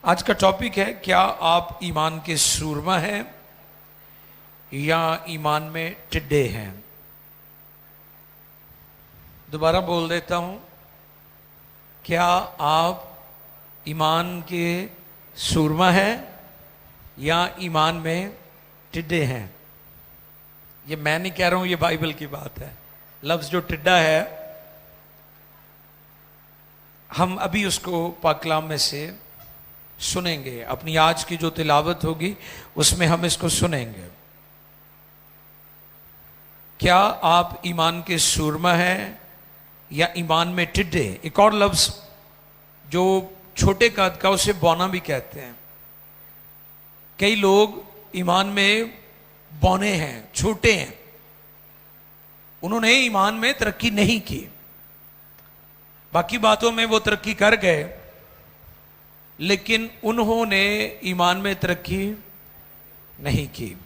आज का टॉपिक है, क्या आप ईमान के सूरमा हैं या ईमान में टिड्डे हैं। दोबारा बोल देता हूं, क्या आप ईमान के सूरमा हैं या ईमान में टिड्डे हैं। ये मैं नहीं कह रहा हूं, ये बाइबल की बात है। लफ्ज जो टिड्डा है, हम अभी उसको पाक कलाम में से सुनेंगे। अपनी आज की जो तिलावत होगी उसमें हम इसको सुनेंगे। क्या आप ईमान के सूरमा हैं या ईमान में टिड्डे। एक और लफ्ज जो छोटे कद का, उसे बौना भी कहते हैं। कई लोग ईमान में बौने हैं, छोटे हैं, उन्होंने ईमान में तरक्की नहीं की, बाकी बातों में वो तरक्की कर गए, लेकिन उन्होंने ईमान में तरक्की नहीं की।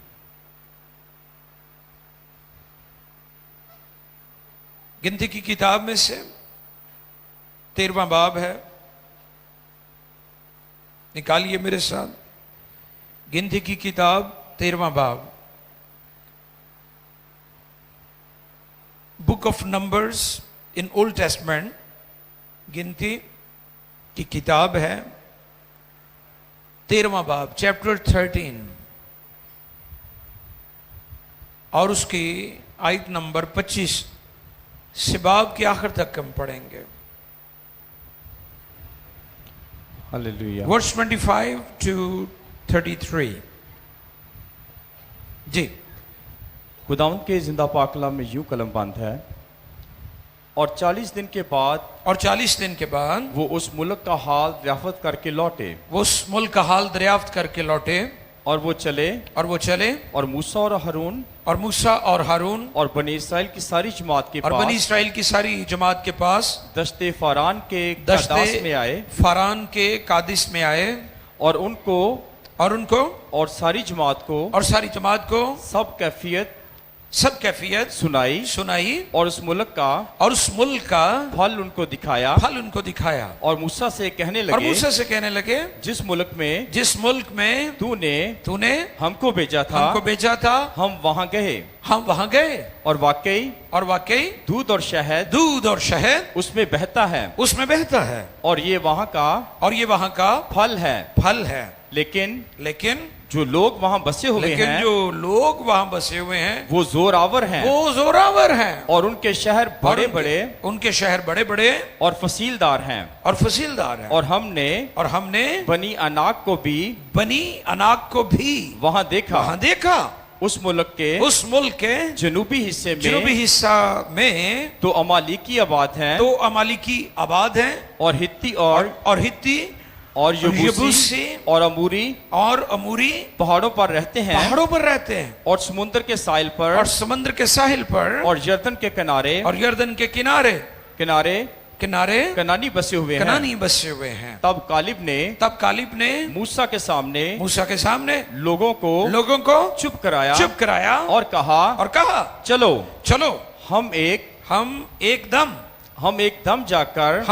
गिनती की किताब में से 13वां बाब है, निकालिए मेरे साथ। गिनती की किताब 13वां बाब, book of numbers in old testament. गिनती की किताब है 13वां बाब, चैप्टर 13, और उसकी आयत नंबर 25 से बाब के आखिर तक हम पढ़ेंगे। हालेलुया। Verse 25 to 33। जी। खुदावंद के जिंदा पाक कलाम में यूं कलमबंद है, और 40 दिन के बाद वो उस मुल्क का हाल दरियाफ्त करके लौटे। वो उस मुल्क का हाल दरियाफ्त करके लौटे, और वो चले और मूसा और हारून और बनी इसराइल की सारी जमात के पास दश्ते फारान के कादिस में आए, और उनको और सारी जमात को सब कैफियत सुनाई और उस मुल्क का फल उनको दिखाया। और मूसा से कहने लगे, जिस मुल्क में तूने हमको भेजा था हम वहां गए, और वाकई दूध और शहद उसमें बहता है, और ये वहां का फल है। लेकिन जो लोग वहां बसे हुए हैं वो जोरावर हैं, और उनके शहर बड़े और फसीलदार हैं। और हमने बनी अनाक को भी वहां देखा। उस मुल्क के जनूबी हिस्सा में तो अमालिकी आबाद हैं, और हित्ती और यबूसी और अमूरी पहाड़ों पर रहते हैं, और समुद्र के साहिल पर और यर्दन के किनारे कनानी बसे हुए हैं। तब कालिब ने मूसा के सामने लोगों को चुप कराया और कहा चलो हम एकदम जाकर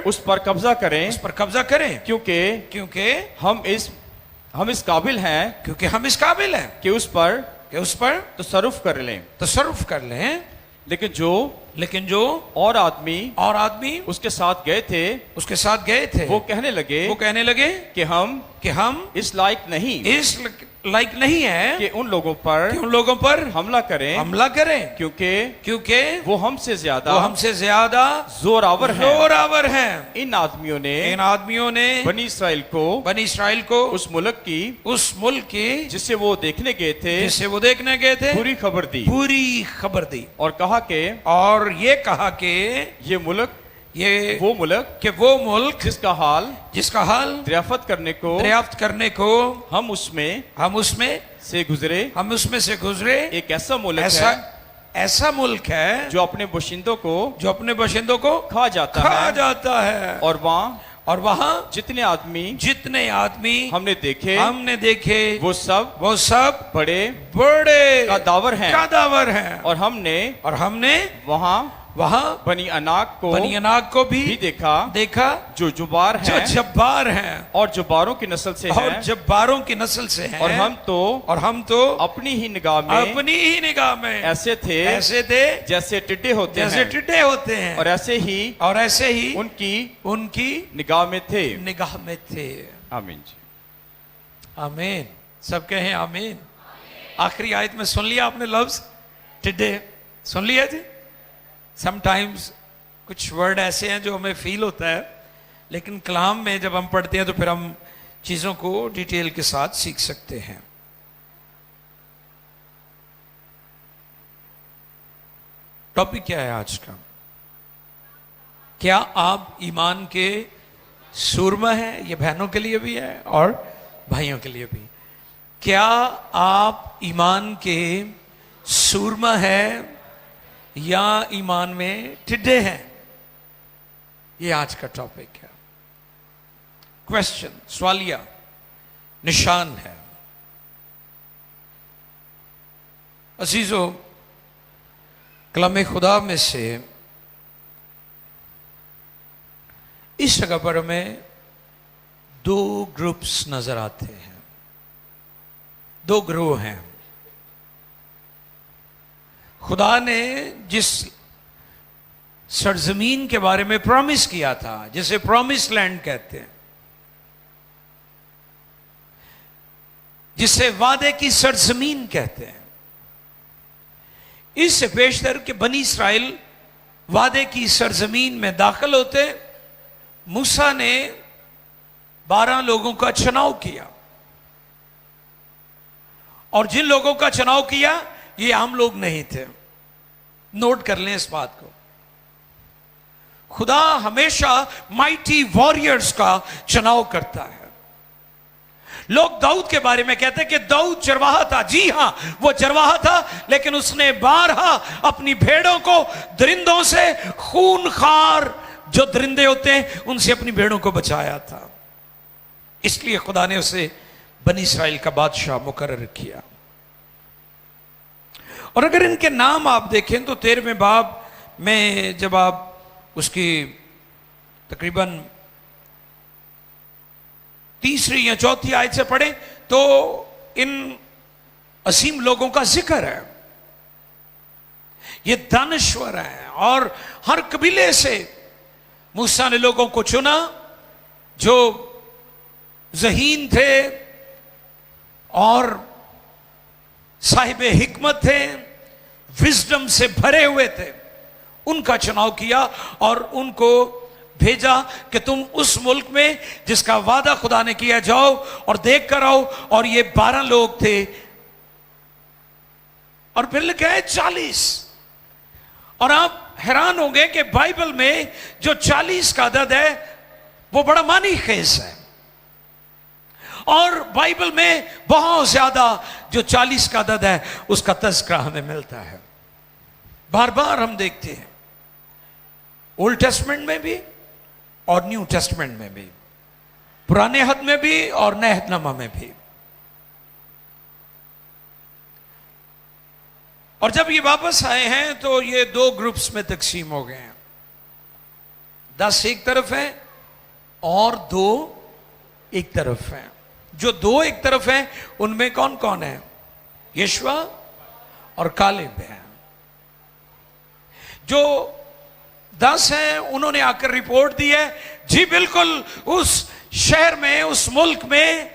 उस पर कब्जा करें, क्योंकि हम इस काबिल हैं कि उस पर तसर्रुफ कर लें। लेकिन जो और आदमी उसके साथ गए थे वो कहने लगे कि हम इस लायक नहीं है कि उन लोगों पर हमला करें, क्योंकि वो हमसे ज्यादा जोरावर हैं। इन आदमियों ने बनी इसराइल को उस मुल्क की जिसे वो देखने गए थे पूरी खबर दी, और ये कहा कि वो मुल्क जिसका हाल दरियाफ्त करने को हम उसमें से गुजरे एक ऐसा मुल्क है जो अपने बशिंदों को खा जाता है। और वहां जितने आदमी हमने देखे वो सब बड़े कदावर हैं। और हमने वहां बनी अनाक को भी देखा जो जुबार हैं, जो जब्बार हैं और जुबारों की नस्ल से और जब्बारों की नस्ल से हैं। और हम तो अपनी ही निगाह में ऐसे थे जैसे टिड्डे होते हैं, और ऐसे ही उनकी निगाह में थे। आमीन जी, आमीन। सब कहें आमीन। आखिरी आयत में सुन लिया आपने लफ्ज टिड्डे, सुन लिया जी। समटाइम्स कुछ वर्ड ऐसे हैं जो हमें फील होता है, लेकिन कलाम में जब हम पढ़ते हैं तो फिर हम चीजों को डिटेल के साथ सीख सकते हैं। टॉपिक क्या है आज का? क्या आप ईमान के सूरमा हैं? ये बहनों के लिए भी है और भाइयों के लिए भी। क्या आप ईमान के सूरमा है या ईमान में टिड्डे हैं? ये आज का टॉपिक है। क्वेश्चन, सवालिया निशान है। अजीजों, कलाम खुदा में से इस जगह पर हमें दो ग्रुप्स नजर आते हैं, दो ग्रोह हैं। खुदा ने जिस सरजमीन के बारे में प्रॉमिस किया था, जिसे प्रॉमिस लैंड कहते हैं, जिसे वादे की सरजमीन कहते हैं, इससे पेशतर के बनी इस्राइल वादे की सरजमीन में दाखिल होते मूसा ने 12 लोगों का चुनाव किया, और जिन लोगों का चुनाव किया ये आम लोग नहीं थे। नोट कर लें इस बात को। खुदा हमेशा माइटी वॉरियर्स का चुनाव करता है। लोग दाऊद के बारे में कहते हैं कि दाऊद चरवाहा था। जी हां, वो चरवाहा था, लेकिन उसने बारहा अपनी भेड़ों को दरिंदों से, खूनखार जो दरिंदे होते हैं उनसे अपनी भेड़ों को बचाया था। इसलिए खुदा ने उसे बनी इस्राइल का बादशाह मुकर्रर किया। और अगर इनके नाम आप देखें तो 13वें बाब में जब आप उसकी तकरीबन 3री या 4थी आयत से पढ़ें तो इन असीम लोगों का जिक्र है। ये दानश्वर हैं और हर कबीले से मूसा ने लोगों को चुना जो ज़हीन थे और साहिब हिकमत थे, विजडम से भरे हुए थे। उनका चुनाव किया और उनको भेजा कि तुम उस मुल्क में जिसका वादा खुदा ने किया जाओ और देख कर आओ। और ये 12 लोग थे और फिर लिखा है 40। और आप हैरान होंगे कि बाइबल में जो 40 का अदद है वो बड़ा मानी खेज है, और बाइबल में बहुत ज्यादा जो 40 का अदद है उसका तज़किरा हमें मिलता है। बार बार हम देखते हैं ओल्ड टेस्टमेंट में भी और न्यू टेस्टमेंट में भी, पुराने हद में भी और नए हदनामा में भी। और जब ये वापस आए हैं तो ये 2 ग्रुप्स में तकसीम हो गए हैं। 10 एक तरफ हैं और 2 एक तरफ हैं। जो 2 एक तरफ हैं उनमें कौन कौन है? यशवा और कालेब हैं। जो 10 हैं उन्होंने आकर रिपोर्ट दी है, जी बिल्कुल उस शहर में, उस मुल्क में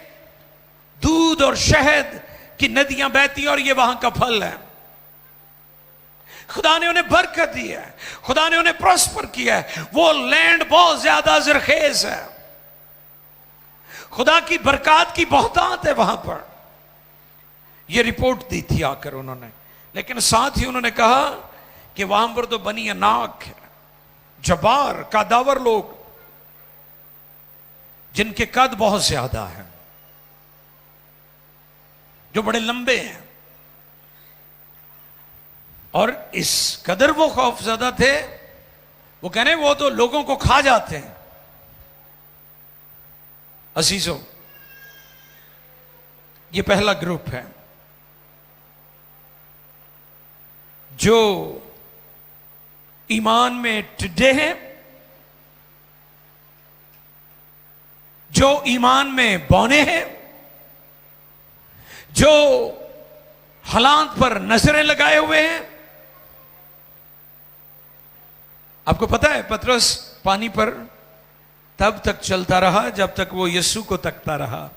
दूध और शहद की नदियां बहती हैं और ये वहां का फल है। खुदा ने उन्हें बरकत दी है, खुदा ने उन्हें प्रॉस्पर किया है। वो लैंड बहुत ज्यादा ज़रखेज है, खुदा की बरकत की बहुतात है वहां पर। यह रिपोर्ट दी थी आकर उन्होंने, लेकिन साथ ही उन्होंने कहा कि वहां पर तो बनी अनाक है, जबार कादावर लोग जिनके कद बहुत ज्यादा है, जो बड़े लंबे हैं। और इस कदर वो खौफजदा थे, वो कहने वो तो लोगों को खा जाते हैं। अजीजों, ये पहला ग्रुप है जो ईमान में टिड्डे हैं, जो ईमान में बौने हैं, जो हालात पर नजरें लगाए हुए हैं। आपको पता है पतरस पानी पर तब तक चलता रहा जब तक वो यीशु को तकता रहा।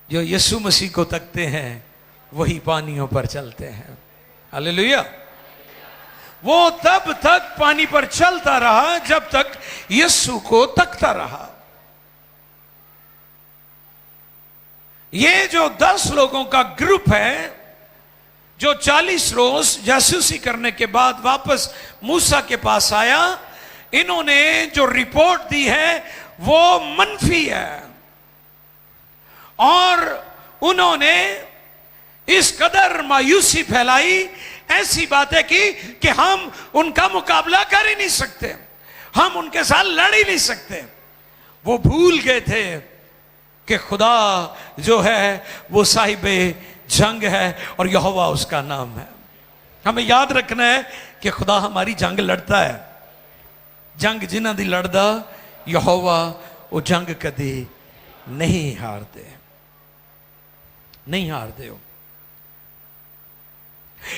जो यीशु मसीह को तकते हैं वही पानियों पर चलते हैं। हालेलुया। वो तब तक पानी पर चलता रहा जब तक यीशु को तकता रहा। ये जो 10 लोगों का ग्रुप है, जो 40 रोज जासूसी करने के बाद वापस मूसा के पास आया, इन्होंने जो रिपोर्ट दी है वो मनफी है। और उन्होंने इस कदर मायूसी फैलाई, ऐसी बातें की कि हम उनका मुकाबला कर ही नहीं सकते, हम उनके साथ लड़ ही नहीं सकते। वो भूल गए थे कि खुदा जो है वो साहिबे जंग है और यहोवा उसका नाम है। हमें याद रखना है कि खुदा हमारी जंग लड़ता है। जंग जिन्हां दी लड़दा यहोवा, वो जंग कदी नहीं हारते, नहीं हारते हो।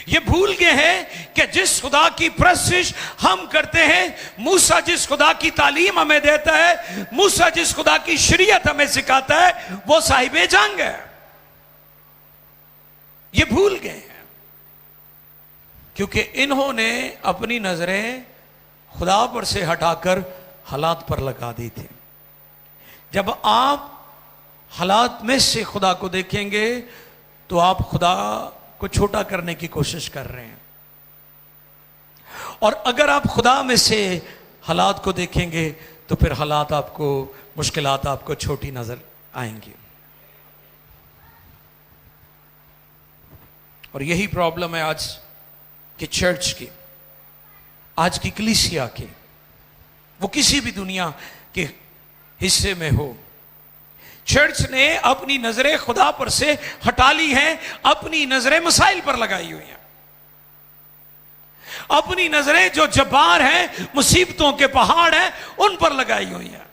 ये भूल गए हैं कि जिस खुदा की प्रस्तिश हम करते हैं, मूसा जिस खुदा की तालीम हमें देता है, मूसा जिस खुदा की शरीयत हमें सिखाता है, वो साहिबे जंग है। ये भूल गए हैं क्योंकि इन्होंने अपनी नजरें खुदा पर से हटाकर हालात पर लगा दी थी। जब आप हालात में से खुदा को देखेंगे तो आप खुदा को छोटा करने की कोशिश कर रहे हैं, और अगर आप खुदा में से हालात को देखेंगे तो फिर हालात आपको, मुश्किलात आपको छोटी नजर आएंगी। और यही प्रॉब्लम है आज की चर्च की, आज की कलीसिया की। वो किसी भी दुनिया के हिस्से में हो, चर्च ने अपनी नजरें खुदा पर से हटा ली हैं, अपनी नजरें मसाइल पर लगाई हुई हैं, अपनी नजरें जो जब्बार हैं, मुसीबतों के पहाड़ हैं, उन पर लगाई हुई हैं।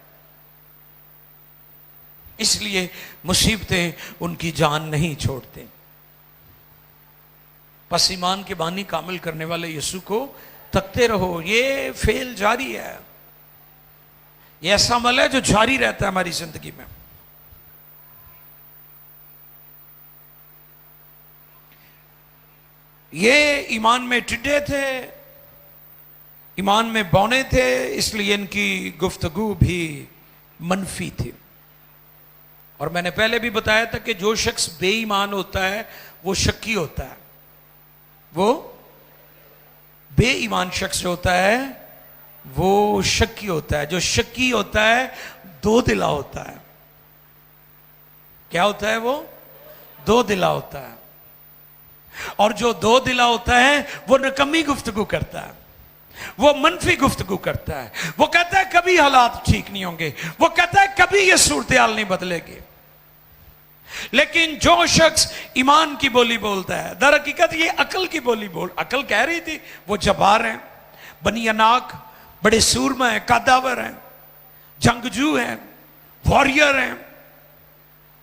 इसलिए मुसीबतें उनकी जान नहीं छोड़ते। बस ईमान के बानी कामिल करने वाले यीशु को तकते रहो। ये फेल जारी है, ये ऐसा अमल है जो जारी रहता है हमारी जिंदगी में। ये ईमान में टिड्डे थे, ईमान में बौने थे, इसलिए इनकी गुफ्तगू भी मनफी थी। और मैंने पहले भी बताया था कि जो शख्स बेईमान होता है वो शक्की होता है। वो बेईमान शख्स जो होता है वो शक्की होता है। जो शक्की होता है दो दिला होता है। क्या होता है? वो दो दिला होता है। और जो दो दिला होता है वो नकम्मी गुफ्तगू करता है, वो मनफी गुफ्तगू करता है। वो कहता है कभी हालात ठीक नहीं होंगे, वो कहता है कभी ये सूरत हाल नहीं बदलेगी। लेकिन जो शख्स ईमान की बोली बोलता है, दर हकीकत ये अकल की बोली अकल कह रही थी वो जब्बार हैं, बनी अनाक, बड़े सूरमा हैं, कादावर हैं, जंगजू हैं, वॉरियर हैं,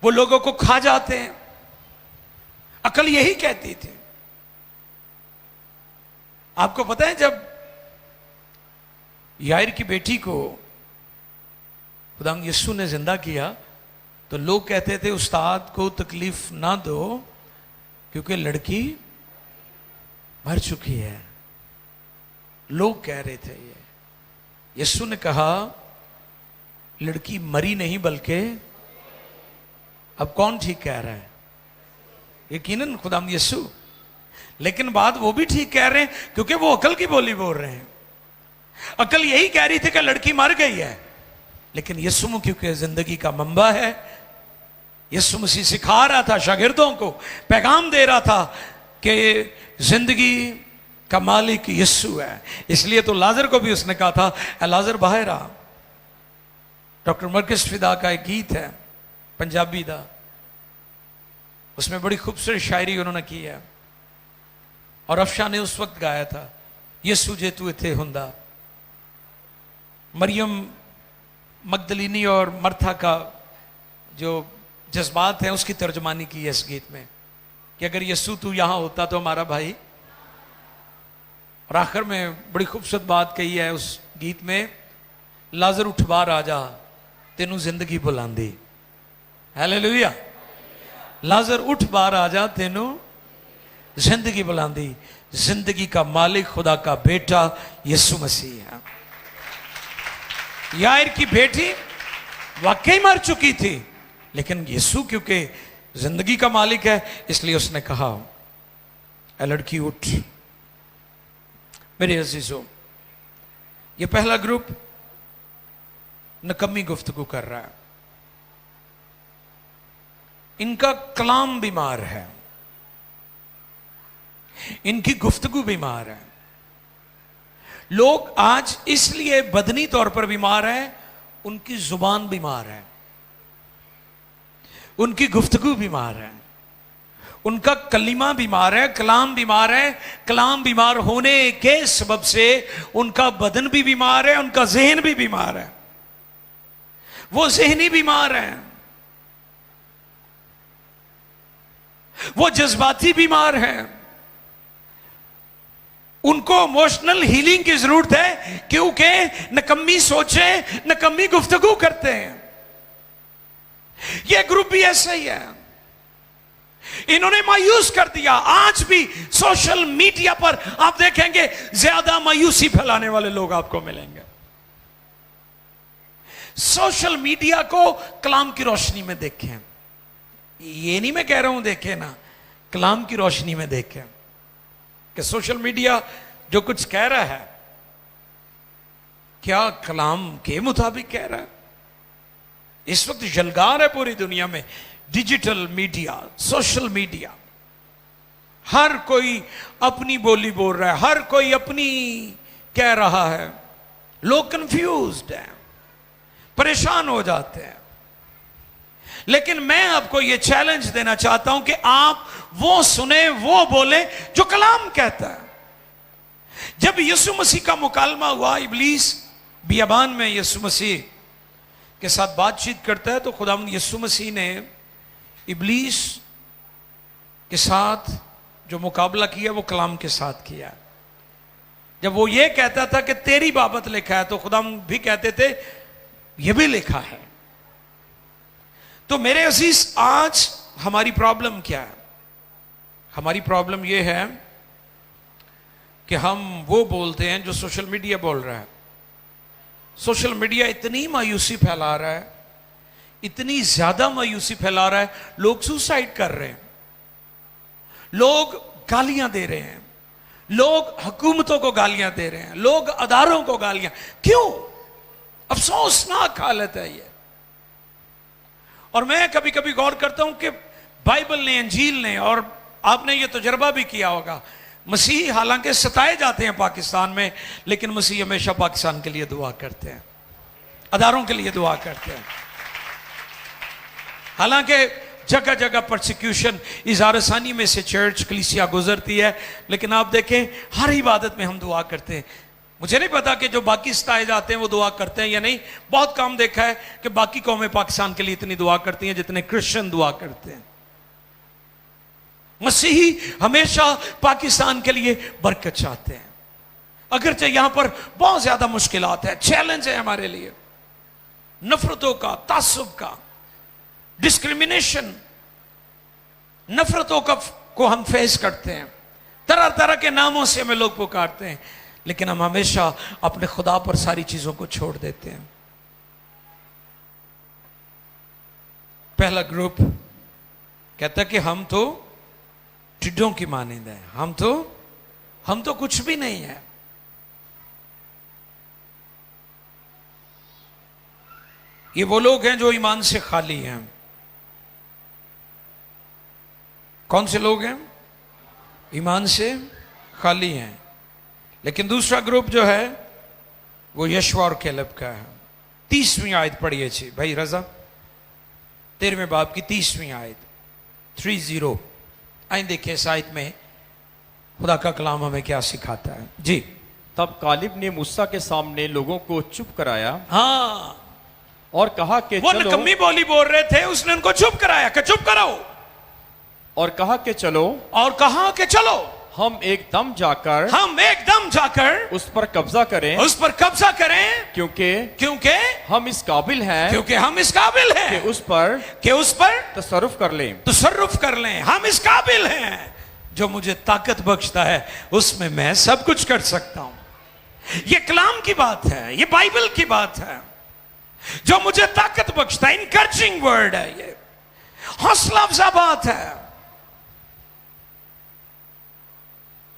वो लोगों को खा जाते हैं। अकल यही कहती थी। आपको पता है जब याइर की बेटी को खुदा यीशु ने जिंदा किया तो लोग कहते थे उस्ताद को तकलीफ ना दो क्योंकि लड़की मर चुकी है। लोग कह रहे थे ये। यीशु ने कहा लड़की मरी नहीं बल्कि, अब कौन ठीक कह रहा है? यकीनन खुदाम यीशु। लेकिन बात वो भी ठीक कह रहे हैं क्योंकि वो अकल की बोली बोल रहे हैं। अकल यही कह रही थी कि लड़की मर गई है, लेकिन यीशु क्योंकि जिंदगी का मंबा है, यीशु मसीह सिखा रहा था, शागिर्दों को पैगाम दे रहा था कि जिंदगी का मालिक यीशु है। इसलिए तो लाजर को भी उसने कहा था ए लाजर बाहर आ। डॉक्टर मरकस फिदा का एक गीत है पंजाबी दा, उसमें बड़ी खूबसूरत शायरी उन्होंने की है और अफशा ने उस वक्त गाया था यसू जे तू इथे हुंदा। मरियम मगदलीनी और मर्था का जो जज्बात है उसकी तर्जमानी की है इस गीत में कि अगर यसू तू यहां होता तो हमारा भाई। और आखिर में बड़ी खूबसूरत बात कही है उस गीत में, लाजर उठ बाहर आ जा तेनू जिंदगी बुलांदी। हालेलुया। लाजर उठ बाहर आ जा तेनू जिंदगी बुलांदी। जिंदगी का मालिक खुदा का बेटा यीशु मसीह है। याईर की बेटी वाकई मर चुकी थी, लेकिन यीशु क्योंकि जिंदगी का मालिक है इसलिए उसने कहा ए लड़की उठ। मेरे अजीजों, ये पहला ग्रुप नकम्मी गुफ्तगू कर रहा है। इनका कलाम बीमार है, इनकी गुफ्तगू बीमार है। लोग आज इसलिए बदनी तौर पर बीमार हैं, उनकी जुबान बीमार है, उनकी गुफ्तगू बीमार है, उनका कलीमा बीमार है, कलाम बीमार है। कलाम बीमार होने के सबब से उनका बदन भी बीमार है, उनका जहन भी बीमार है। वो जहनी बीमार है, वो जज्बाती बीमार है, उनको इमोशनल हीलिंग की जरूरत है क्योंकि नकम्मी सोचें, नकम्मी गुफ्तगू करते हैं। यह ग्रुप भी ऐसा ही है, इन्होंने मायूस कर दिया। आज भी सोशल मीडिया पर आप देखेंगे ज्यादा मायूसी फैलाने वाले लोग आपको मिलेंगे। सोशल मीडिया को कलाम की रोशनी में देखें। ये नहीं मैं कह रहा हूं देखें ना, कलाम की रोशनी में देखें कि सोशल मीडिया जो कुछ कह रहा है क्या कलाम के मुताबिक कह रहा है। इस वक्त जलगार है पूरी दुनिया में डिजिटल मीडिया, सोशल मीडिया। हर कोई अपनी बोली बोल रहा है, हर कोई अपनी कह रहा है। लोग कंफ्यूज्ड हैं, परेशान हो जाते हैं। लेकिन मैं आपको यह चैलेंज देना चाहता हूं कि आप वो सुने, वो बोले जो कलाम कहता है। जब यीशु मसीह का मुकालमा हुआ, इब्लीस बियाबान में यीशु मसीह के साथ बातचीत करता है, तो खुदावंद यीशु मसीह ने इब्लीस के साथ जो मुकाबला किया वो कलाम के साथ किया। जब वो ये कहता था कि तेरी बाबत लिखा है, तो खुदावंद भी कहते थे ये भी लिखा है। तो मेरे अजीज, आज हमारी प्रॉब्लम क्या है? हमारी प्रॉब्लम यह है कि हम वो बोलते हैं जो सोशल मीडिया बोल रहा है। सोशल मीडिया इतनी मायूसी फैला रहा है, इतनी ज्यादा मायूसी फैला रहा है, लोग सुसाइड कर रहे हैं, लोग गालियां दे रहे हैं, लोग हुकूमतों को गालियां दे रहे हैं, लोग अदारों को गालियां। क्यों? अफसोसनाक हालत है ये। और मैं कभी कभी गौर करता हूं कि बाइबल ने, अंजील ने, और आपने ये तजर्बा भी किया होगा, मसीह हालांकि सताए जाते हैं पाकिस्तान में, लेकिन मसीह हमेशा पाकिस्तान के लिए दुआ करते हैं, अदारों के लिए दुआ करते हैं। हालांकि जगह जगह परसिक्यूशन, इज़ारसानी में से चर्च कलीसिया गुजरती है, लेकिन आप देखें हर इबादत में हम दुआ करते हैं। मुझे नहीं पता कि जो बाकी सताए जाते हैं वो दुआ करते हैं या नहीं। बहुत कम देखा है कि बाकी कौमें पाकिस्तान के लिए इतनी दुआ करती हैं जितने क्रिश्चियन दुआ करते हैं। मसीही हमेशा पाकिस्तान के लिए बरकत चाहते हैं, अगरचे यहां पर बहुत ज्यादा मुश्किलात है, चैलेंज है हमारे लिए, नफरतों का, तासुब का, डिस्क्रिमिनेशन, नफरतों को हम फेस करते हैं। तरह तरह के नामों से हमें लोग पुकारते हैं, लेकिन हम हमेशा अपने खुदा पर सारी चीजों को छोड़ देते हैं। पहला ग्रुप कहता है कि हम तो टिड्डों की मानिंद है, हम तो कुछ भी नहीं है। ये वो लोग हैं जो ईमान से खाली हैं। कौन से लोग हैं? ईमान से खाली हैं। लेकिन दूसरा ग्रुप जो है वो यशवा और कैलब का है। 30वीं आयत पढ़िए जी भाई रजा, 13वें बाब की 30वीं आयत, 30। आइए देखिए इस आयत में खुदा का कलाम हमें क्या सिखाता है जी। तब कालिब ने मूसा के सामने लोगों को चुप कराया। हाँ, और कहा कि वो निकम्मी बोली बोल रहे थे, उसने उनको चुप कराया कि चुप करो। और कहा कि चलो, हम एकदम जाकर उस पर कब्जा करें, क्योंकि हम इस काबिल हैं कि उस पर तसर्रुफ कर लें। हम इस काबिल हैं, जो मुझे ताकत बख्शता है उसमें मैं सब कुछ कर सकता हूं। ये कलाम की बात है, ये बाइबल की बात है, जो मुझे ताकत बख्शता है। इनकरेजिंग वर्ड है, ये हौसला अफजा बात है।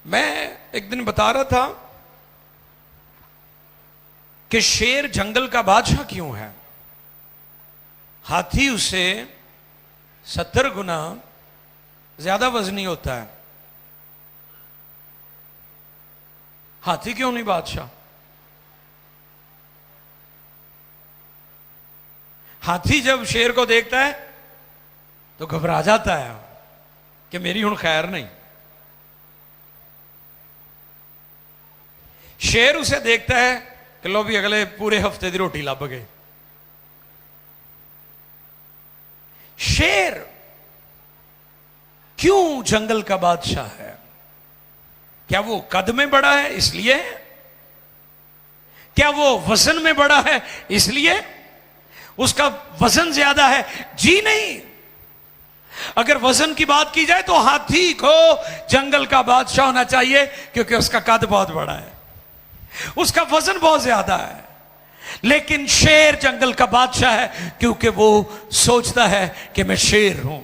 मैं एक दिन बता रहा था कि शेर जंगल का बादशाह क्यों है। हाथी उसे 70 गुना ज्यादा वजनी होता है। हाथी क्यों नहीं बादशाह? हाथी जब शेर को देखता है तो घबरा जाता है कि मेरी हुण खैर नहीं। शेर उसे देखता है कि लो भी अगले पूरे हफ्ते की रोटी लभ गए। शेर क्यों जंगल का बादशाह है? क्या वो कद में बड़ा है इसलिए? क्या वो वजन में बड़ा है इसलिए? उसका वजन ज्यादा है? जी नहीं। अगर वजन की बात की जाए तो हाथी को जंगल का बादशाह होना चाहिए, क्योंकि उसका कद बहुत बड़ा है, उसका वजन बहुत ज्यादा है। लेकिन शेर जंगल का बादशाह है क्योंकि वो सोचता है कि मैं शेर हूं।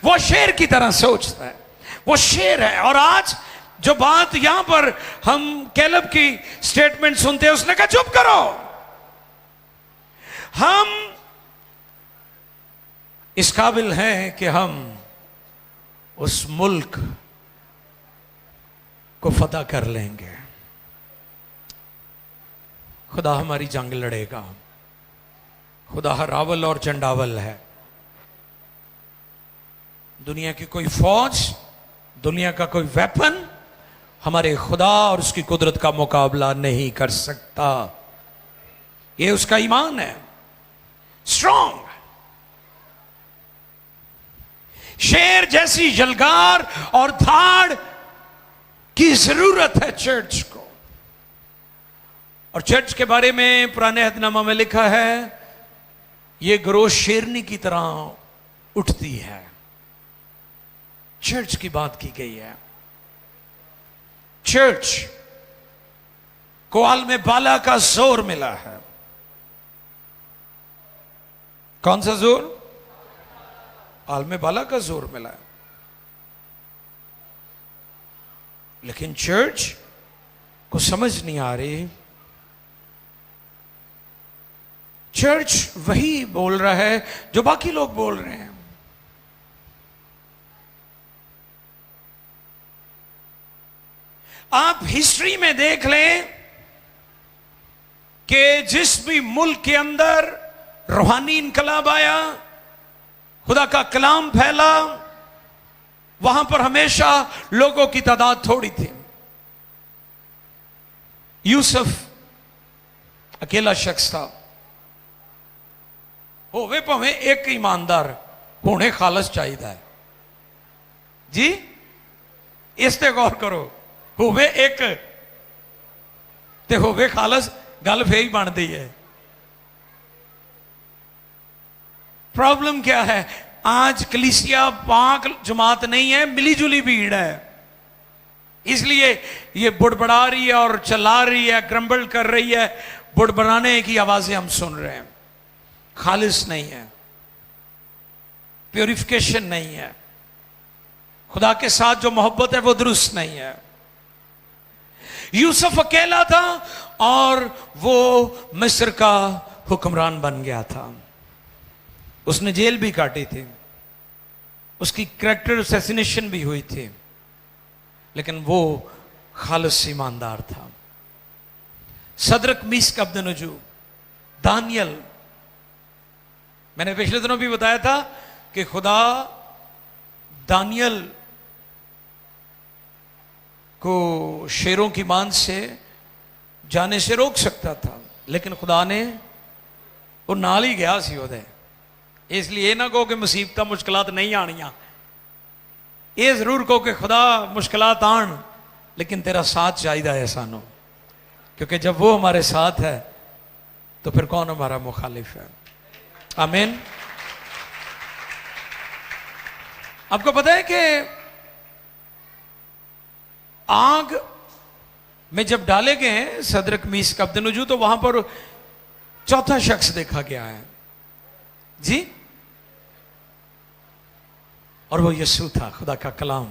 वो शेर की तरह सोचता है, वो शेर है। और आज जो बात यहां पर हम कैलब की स्टेटमेंट सुनते हैं, उसने कहा चुप करो। हम इस काबिल हैं कि हम उस मुल्क को फतह कर लेंगे। खुदा हमारी जंग लड़ेगा। खुदा हरावल और चंडावल है। दुनिया की कोई फौज, दुनिया का कोई वेपन हमारे खुदा और उसकी कुदरत का मुकाबला नहीं कर सकता। ये उसका ईमान है, स्ट्रॉन्ग। शेर जैसी यलगार और धाड़ की जरूरत है चर्च को। और चर्च के बारे में पुराने अहदनामा में लिखा है, यह ग्रोह शेरनी की तरह उठती है। चर्च की बात की गई है। चर्च को आलम बाला का जोर मिला है। कौन सा जोर? आलम बाला का जोर मिला है। लेकिन चर्च को समझ नहीं आ रही। चर्च वही बोल रहा है जो बाकी लोग बोल रहे हैं। आप हिस्ट्री में देख लें कि जिस भी मुल्क के अंदर रूहानी इनकलाब आया, खुदा का कलाम फैला, वहां पर हमेशा लोगों की तादाद थोड़ी थी। यूसुफ अकेला शख्स था। होवे भावें एक ईमानदार, होने खालस चाहिए है जी। इस ते गौर करो, होवे एक ते होवे खालस, गल फे ही बनती है। प्रॉब्लम क्या है? आज कलीसिया पाक जमात नहीं है, मिली जुली भीड़ है। इसलिए ये बुड़बड़ा रही है और चला रही है, ग्रम्बल कर रही है। बुड़बड़ाने की आवाजें हम सुन रहे हैं। खालिस नहीं है, प्योरिफिकेशन नहीं है, खुदा के साथ जो मोहब्बत है वो दुरुस्त नहीं है। यूसुफ अकेला था और वो मिस्र का हुक्मरान बन गया था। उसने जेल भी काटी थी, उसकी कैरेक्टर असैसिनेशन भी हुई थी, लेकिन वो खालिस ईमानदार था। सदरक, मीशक, अब्दनगो, दानियल। मैंने पिछले दिनों भी बताया था कि खुदा दानियल को शेरों की मान से जाने से रोक सकता था, लेकिन खुदा ने वो नाल ही गया सी ओदे। इसलिए ना कहो कि मुसीबत मुश्किलात नहीं आनियां, ये जरूर कहो कि खुदा मुश्किलात आन, लेकिन तेरा साथ चाहिए है सानू, क्योंकि जब वो हमारे साथ है तो फिर कौन हमारा मुखालिफ है। आमीन। आपको पता है कि आग में जब डाले गए हैं सदरक मीशक अब्दनुजू, तो वहां पर चौथा शख्स देखा गया है जी, और वो यीशु था, खुदा का कलाम।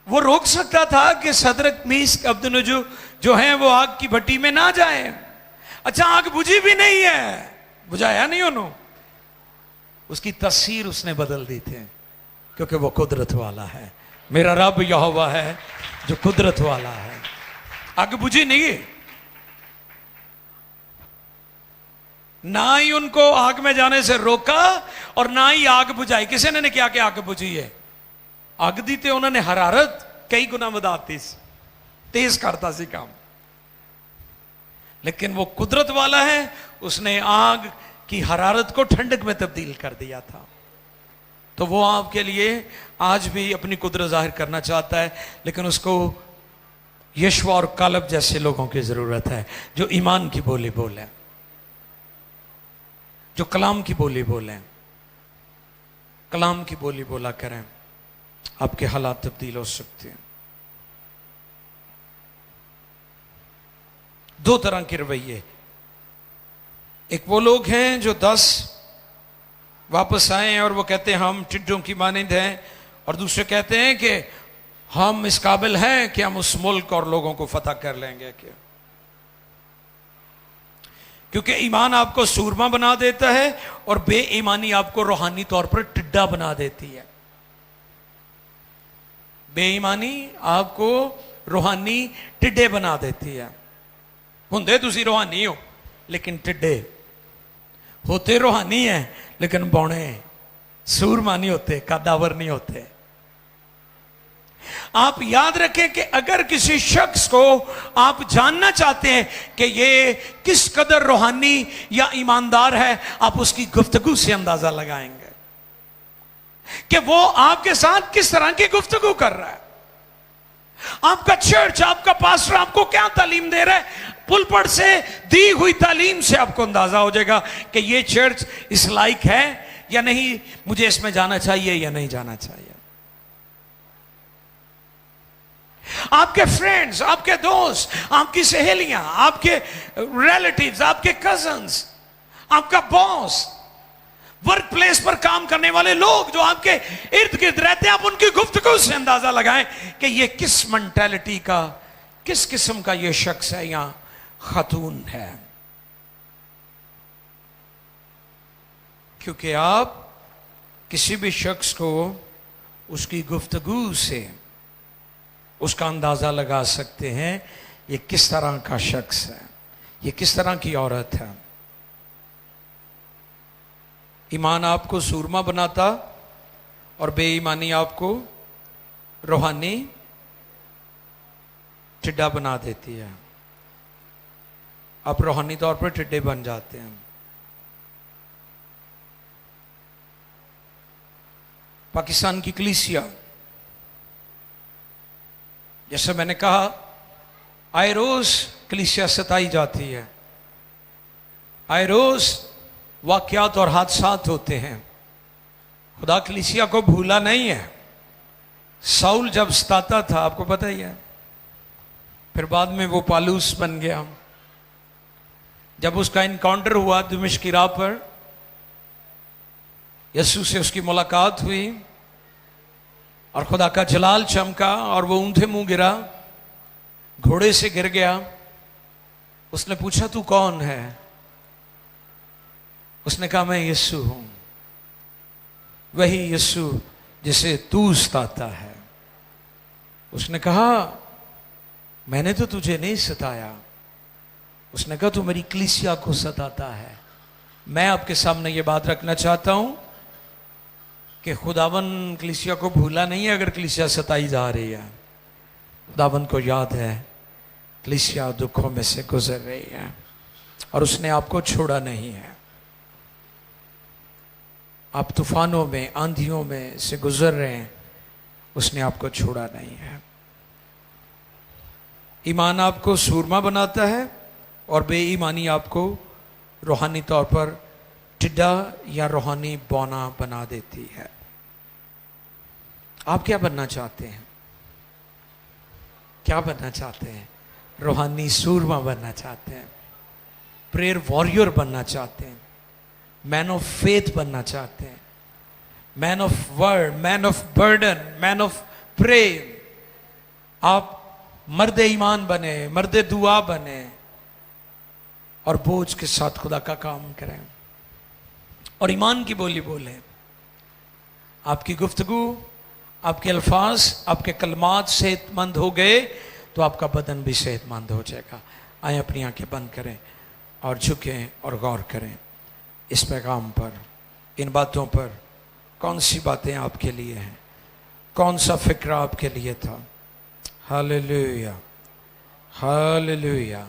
वो रोक सकता था कि सदरक मीशक अब्दनुजू जो हैं वो आग की भट्टी में ना जाए। अच्छा, आग बुझी भी नहीं है, बुझाया नहीं उन्होंने, उसकी तस्वीर उसने बदल दी थी, क्योंकि वो कुदरत वाला है। मेरा रब यहोवा है जो कुदरत वाला है। आग बुझी नहीं, ना ही उनको आग में जाने से रोका और ना ही आग बुझाई। किसी ने क्या कि आग बुझी है? अग दी ते उन्होंने हरारत कई गुना बढ़ाती, तेज करता सी काम, लेकिन वो कुदरत वाला है, उसने आग की हरारत को ठंडक में तब्दील कर दिया था। तो वो आपके लिए आज भी अपनी कुदरत जाहिर करना चाहता है, लेकिन उसको यशवा और कालब जैसे लोगों की जरूरत है, जो ईमान की बोली बोले, जो कलाम की बोली बोले, कलाम की बोली बोला करें। आपके हालात तब्दील हो सकते हैं। दो तरह के रवैये, एक वो लोग हैं जो 10 वापस आए हैं और वो कहते हैं हम टिड्डों की मानिंद हैं, और दूसरे कहते हैं कि हम इस काबिल हैं कि हम उस मुल्क और लोगों को फतह कर लेंगे। क्या? क्योंकि ईमान आपको सूरमा बना देता है और बेईमानी आपको रूहानी तौर पर टिड्डा बना देती है। बेईमानी आपको रूहानी टिड्डे बना देती है। हुंदे तुसी रूहानी हो लेकिन टिड्डे, होते रूहानी है लेकिन बौने सूरमा नहीं होते, कदावर नहीं होते। आप याद रखें कि अगर किसी शख्स को आप जानना चाहते हैं कि ये किस कदर रूहानी या ईमानदार है, आप उसकी गुफ्तगू से अंदाजा लगाएंगे कि वो आपके साथ किस तरह की गुफ्तगू कर रहा है। आपका चर्च, आपका पास्टर आपको क्या तालीम दे रहा है, पुलपट से दी हुई तालीम से आपको अंदाजा हो जाएगा कि ये चर्च इस लायक है या नहीं, मुझे इसमें जाना चाहिए या नहीं जाना चाहिए। आपके फ्रेंड्स, आपके दोस्त, आपकी सहेलियां, आपके रिलेटिव्स, आपके कजन्स, आपका बॉस, वर्क प्लेस पर काम करने वाले लोग जो आपके इर्द गिर्द रहते हैं, आप उनकी गुफ्तगू से अंदाजा लगाएं कि ये किस मेंटालिटी का, किस किस्म का ये शख्स है या खातून है। क्योंकि आप किसी भी शख्स को उसकी गुफ्तगू से उसका अंदाजा लगा सकते हैं ये किस तरह का शख्स है, ये किस तरह की औरत है। ईमान आपको सूरमा बनाता और बेईमानी आपको रूहानी टिड्डा बना देती है। आप रूहानी तौर पर टिड्डे बन जाते हैं। पाकिस्तान की कलीसिया, जैसे मैंने कहा, आए रोज कलीसिया सताई जाती है, आए रोज वाकयात और हादसात होते हैं। खुदा कलीसिया को भूला नहीं है। साउल जब सताता था, आपको पता ही है, फिर बाद में वो पालूस बन गया। जब उसका इनकाउंटर हुआ दमिश्क की राह पर, यीशु से उसकी मुलाकात हुई और खुदा का जलाल चमका और वो ऊंधे मुंह गिरा, घोड़े से गिर गया। उसने पूछा तू कौन है? उसने कहा मैं यीशु हूं, वही यीशु जिसे तू सताता है। उसने कहा मैंने तो तुझे नहीं सताया। उसने कहा तू मेरी कलीसिया को सताता है। मैं आपके सामने ये बात रखना चाहता हूं कि खुदावन कलीसिया को भूला नहीं है अगर कलीसिया सताई जा रही है। खुदावन को याद है कलीसिया दुखों में से गुजर रही है और उसने आपको छोड़ा नहीं है। आप तूफानों में, आंधियों में से गुजर रहे हैं, उसने आपको छोड़ा नहीं है। ईमान आपको सूरमा बनाता है और बेईमानी आपको रूहानी तौर पर टिड्डा या रूहानी बौना बना देती है। आप क्या बनना चाहते हैं? क्या बनना चाहते हैं? रूहानी सूरमा बनना चाहते हैं, प्रेयर वॉरियर बनना चाहते हैं, मैन ऑफ फेथ बनना चाहते हैं, man of word, man of burden, man of pray. आप मर्द ईमान बने, मर्द दुआ बने और बोझ के साथ खुदा का काम करें और ईमान की बोली बोलें। आपकी गुफ्तगू, आपके अल्फाज, आपके कलमात सेहतमंद हो गए तो आपका बदन भी सेहतमंद हो जाएगा। आए अपनी आंखें बंद करें और झुकें और गौर करें इस पैगाम पर, इन बातों पर। कौन सी बातें आपके लिए हैं? कौन सा फिक्र आपके लिए था? Hallelujah, hallelujah.